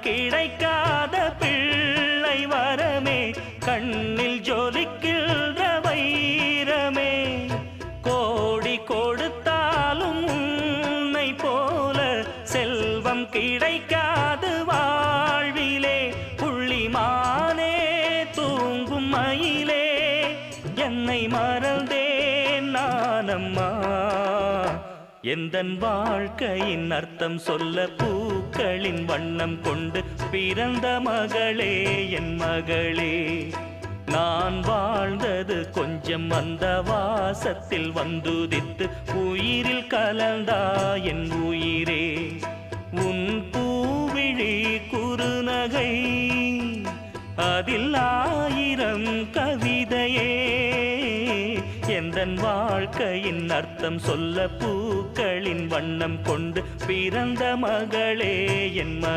கிடைக்காத பிள்ளை வரமே, கண்ணில் ஜொலிக்கின்ற வைரமே. கோடி கொடுத்தாலும் உன்னை போல செல்வம் கிடைக்காது வாழ்விலே. புள்ளிமானே தூங்கும் மயிலே, என்னை மறந்தேன் நானம்மா. எந்தன் வாழ்க்கையின் அர்த்தம் சொல்ல பூக்களின் வண்ணம் கொண்டு பிறந்த மகளே என் மகளே. நான் வாழ்ந்தது கொஞ்சம் அந்த வாசத்தில் வந்துதித்து உயிரில் கலந்தா என் உயிரே. உன் பூவிழி குறுநகை அதில் 1000 கவிதையே. எந்தன் வாழ்க்கையின் அர்த்தம் சொல்ல பூக்களின் வண்ணம் கொண்டு பிறந்த மகளே என்